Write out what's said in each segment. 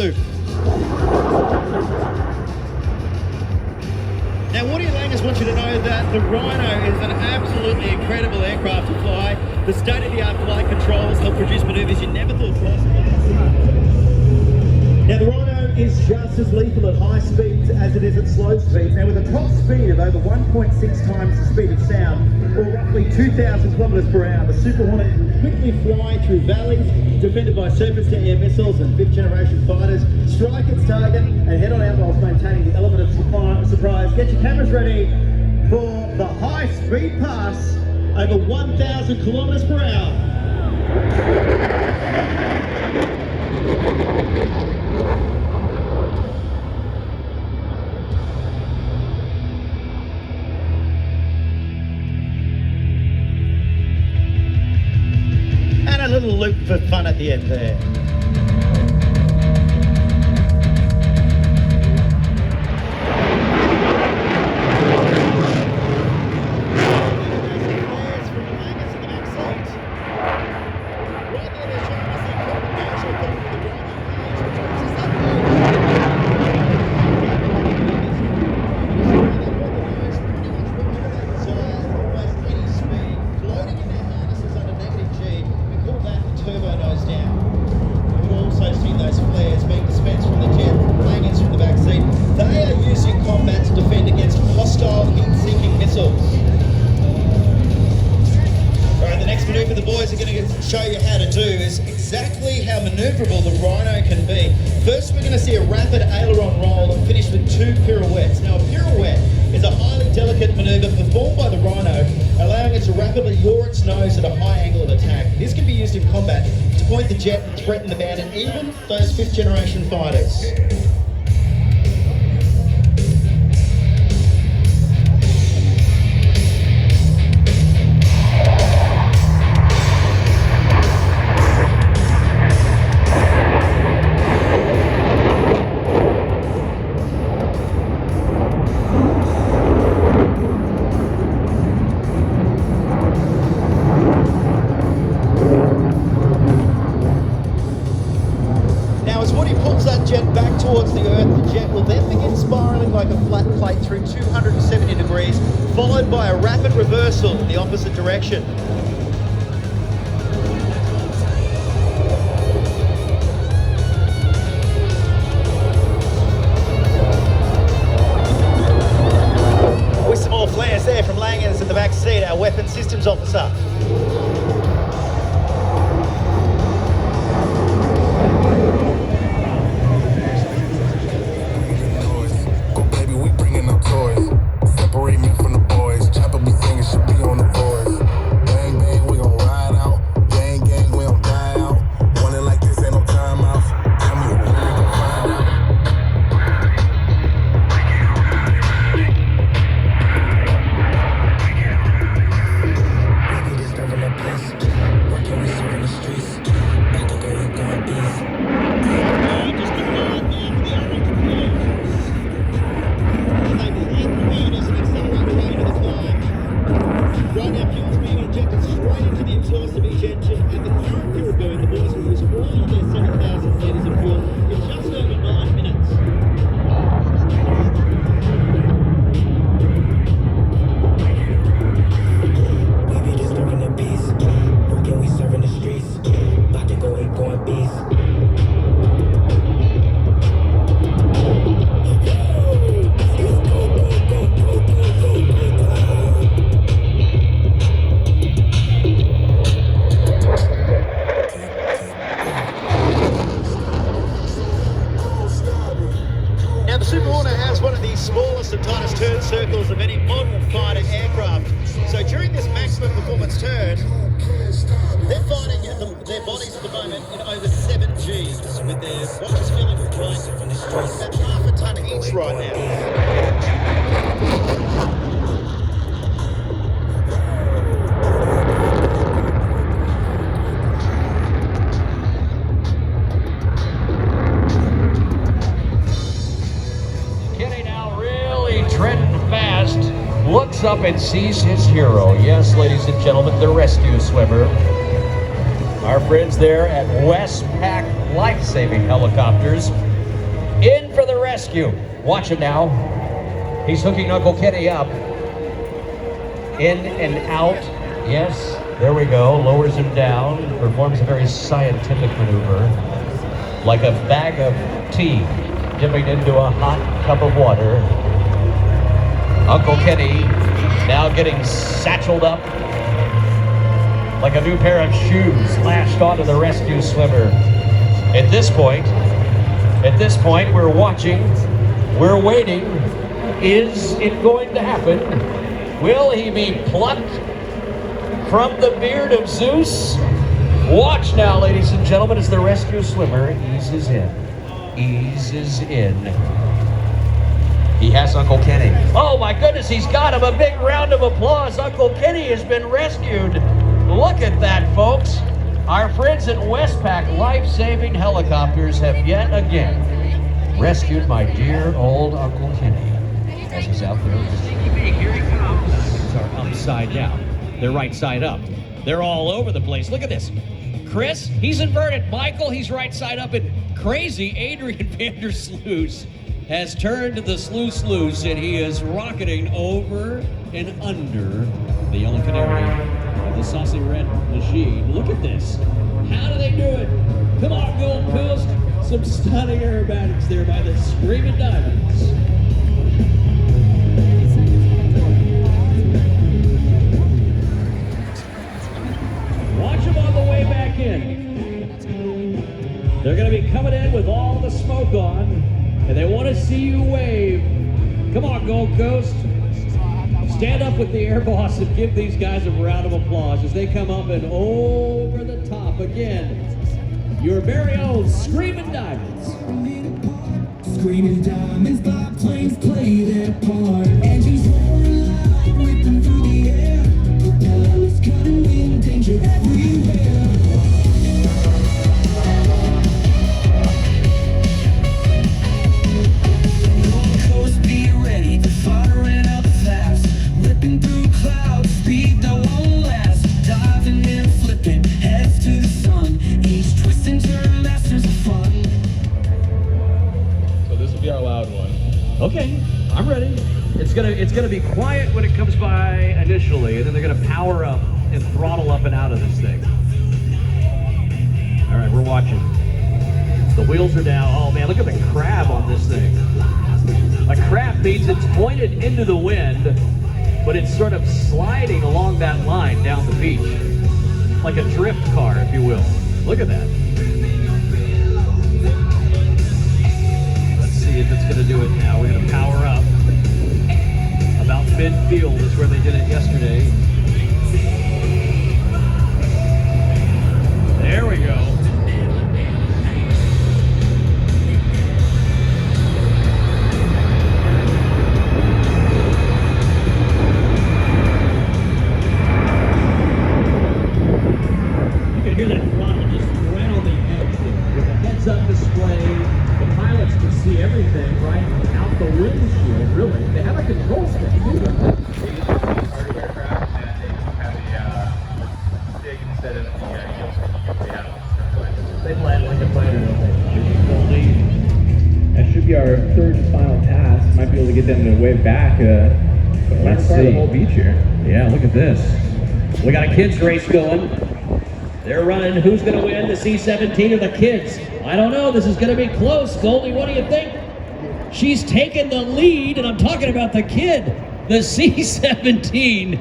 roof. Now, Woody and Langus want you to know that the Rhino is an absolutely incredible aircraft to fly. The state-of-the-art flight controls help produce manoeuvres you never thought possible. Now, the Rhino is just as lethal at high speeds as it is at slow speeds. Now, with a top speed of over 1.6 times the speed of sound, or roughly 2,000 kilometers per hour, the Super Hornet can quickly fly through valleys, defended by surface-to-air missiles and fifth-generation fighters, strike its target, and head on out whilst maintaining the element of surprise. Get your cameras ready for the high-speed pass over 1,000 kilometers per hour. A little loop for fun at the end there. Show you how to do is exactly how manoeuvrable the Rhino can be. First, we're going to see a rapid aileron roll finished with 2 pirouettes. Now, a pirouette is a highly delicate manoeuvre performed by the Rhino, allowing it to rapidly yaw its nose at a high angle of attack. This can be used in combat to point the jet and threaten the band and even those 5th generation fighters. Back towards the Earth, the jet will then begin spiralling like a flat plate through 270 degrees, followed by a rapid reversal in the opposite direction. With some more flares there from Langens in the back seat, our weapons systems officer. Circles of any modern fighter aircraft. So during this maximum performance turn, they're fighting their bodies at the moment in over 7 Gs, with their bodies feeling like about half a ton each right now. Looks up and sees his hero. Yes, ladies and gentlemen, the rescue swimmer. Our friends there at Westpac Life-Saving Helicopters in for the rescue. Watch it now. He's hooking Uncle Kenny up. In and out. Yes, there we go. Lowers him down. Performs a very scientific maneuver. Like a bag of tea dipping into a hot cup of water. Uncle Kenny now getting satcheled up like a new pair of shoes lashed onto the rescue swimmer. At this point, we're watching, we're waiting. Is it going to happen? Will he be plucked from the beard of Zeus? Watch now, ladies and gentlemen, as the rescue swimmer eases in. Eases in. He has Uncle Kenny. Oh my goodness, he's got him. A big round of applause. Uncle Kenny has been rescued. Look at that, folks. Our friends at Westpac Life-Saving Helicopters have yet again rescued my dear old Uncle Kenny as he's out there. Here he comes. These are upside down. They're right side up. They're all over the place. Look at this. Chris, he's inverted. Michael, he's right side up. And crazy Adrian van der Sluis has turned the sluice and he is rocketing over and under the Yellow Canary of the saucy red machine. Look at this. How do they do it? Come on, Gold Coast. Some stunning aerobatics there by the Screaming Diamonds. Watch them on the way back in. They're going to be coming in with all the smoke on, and they want to see you wave. Come on, Gold Coast. Stand up with the air boss and give these guys a round of applause as they come up and over the top again. Your very own Screaming Diamonds. Screaming Diamonds, biplanes play their part. Engines roaring loud, whipping through the air. Propellers cutting in, danger everywhere. Gold Coast, be ready to firing up fast. Whipping through clouds, speed that won't last. Diving and flipping, heads to the sun. Each twist and turn, masters of fun. So this will be our loud one. Okay, I'm ready. It's gonna be quiet when it comes by initially, and then they're gonna power up and throttle up and out of this thing. All right, we're watching. The wheels are down. Oh man, look at the crab on this thing. A crab means it's pointed into the wind, but it's sort of sliding along that line down the beach. Like a drift car, if you will. Look at that. Let's see if it's gonna do it now. We're gonna power up. About midfield is where they did it yesterday. There we go. You can hear that throttle just right on the edge. With a heads-up display, the pilots can see everything right out the windshield, really. They have a control stick, too. Cargo aircraft, and they have a stick instead of the They land like a fighter, don't they? That should be our third and final pass. Might be able to get them to wave back. Let's see. The whole beach here. Yeah, look at this. We got a kids race going. They're running. Who's going to win, the C-17 or the kids? I don't know. This is going to be close. Goldie, what do you think? She's taking the lead, and I'm talking about the kid, the C-17.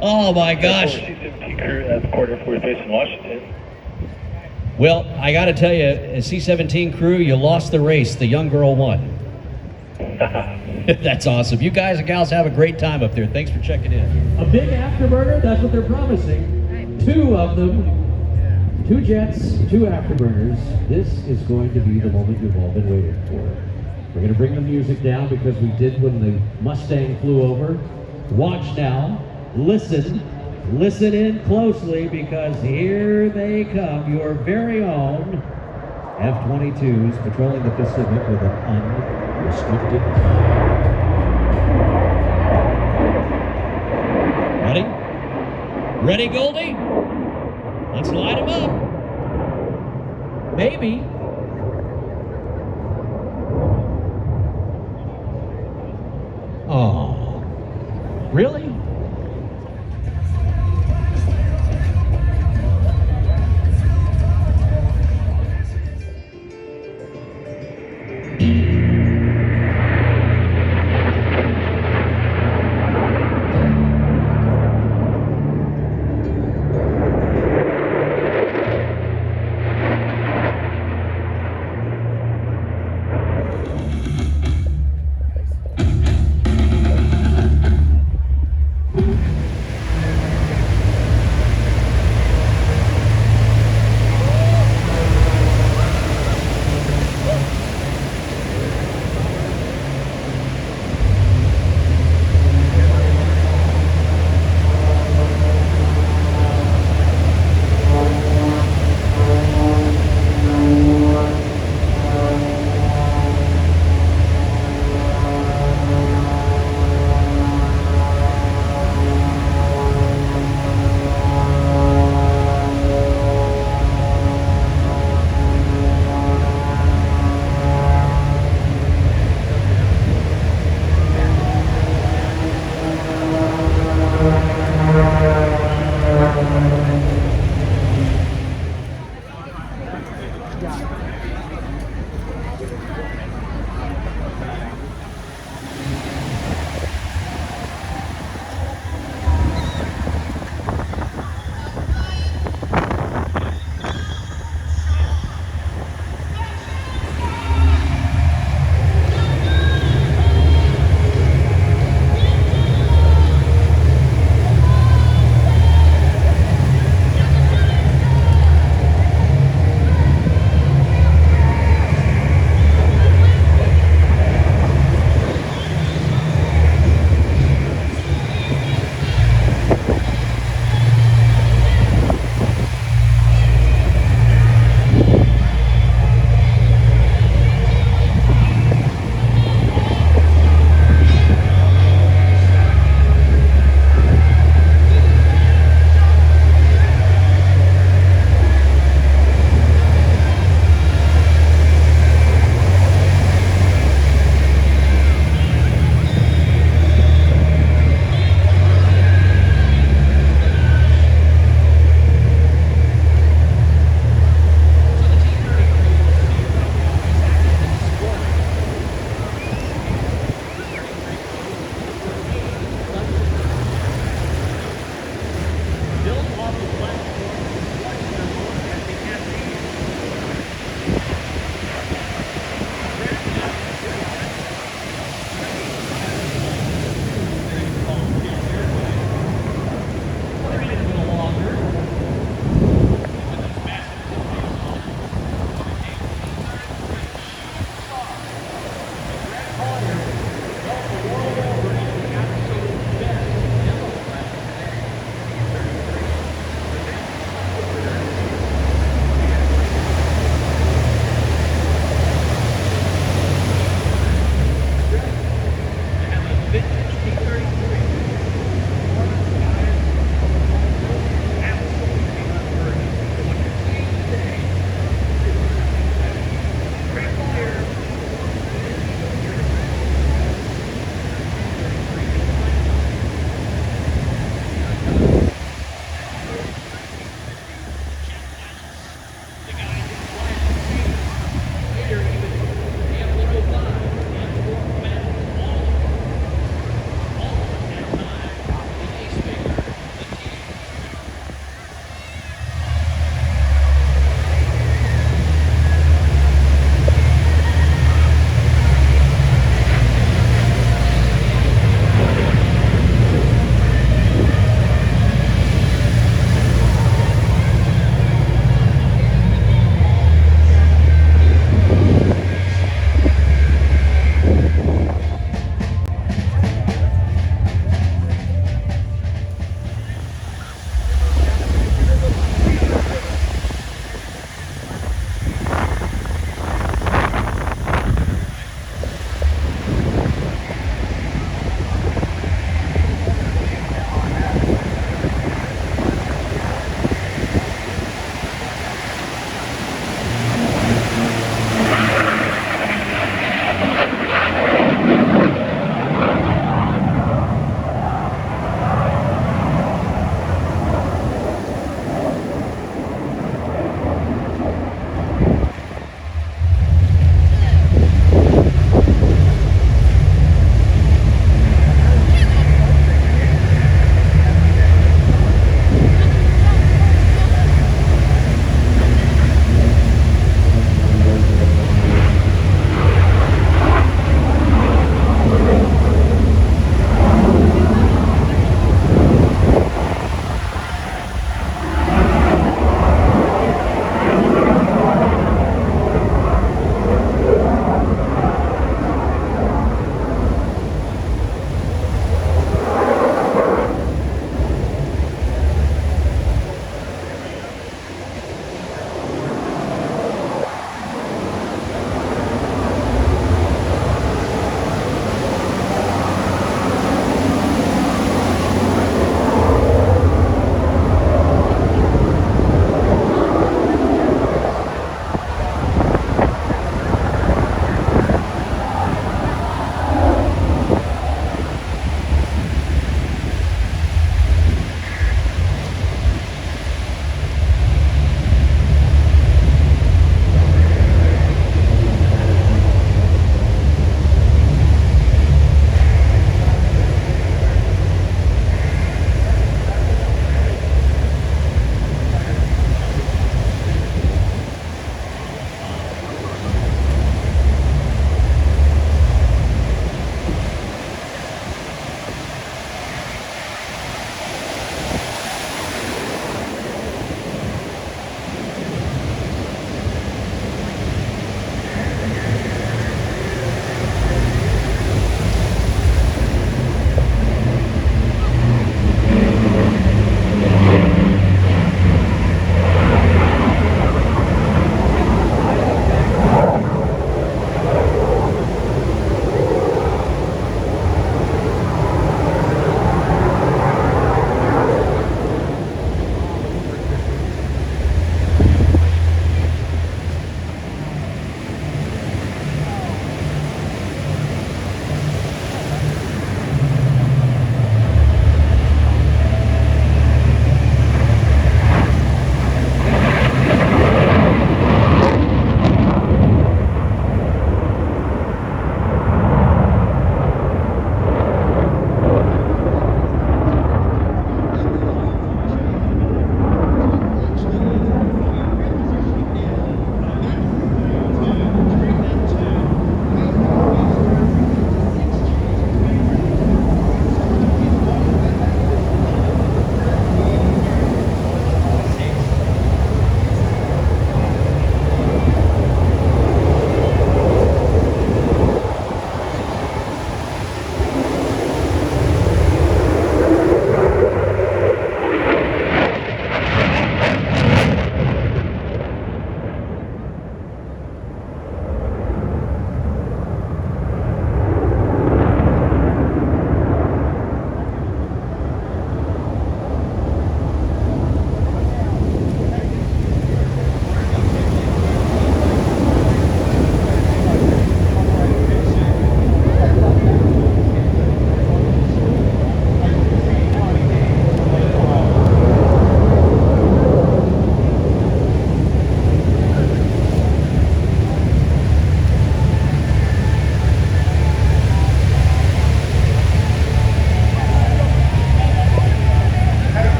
Oh my gosh. C-17 crew at the quarter forward base in Washington. Well, I got to tell you, C-17 crew, you lost the race. The young girl won. That's awesome. You guys and gals have a great time up there. Thanks for checking in. A big afterburner, that's what they're promising. Two of them. 2 jets, 2 afterburners. This is going to be the moment you've all been waiting for. We're going to bring the music down because we did when the Mustang flew over. Watch now. Listen. Listen in closely because here they come. Your very own F-22s patrolling the Pacific with an unrestricted Ready? Ready, Goldie? Let's light them up. Maybe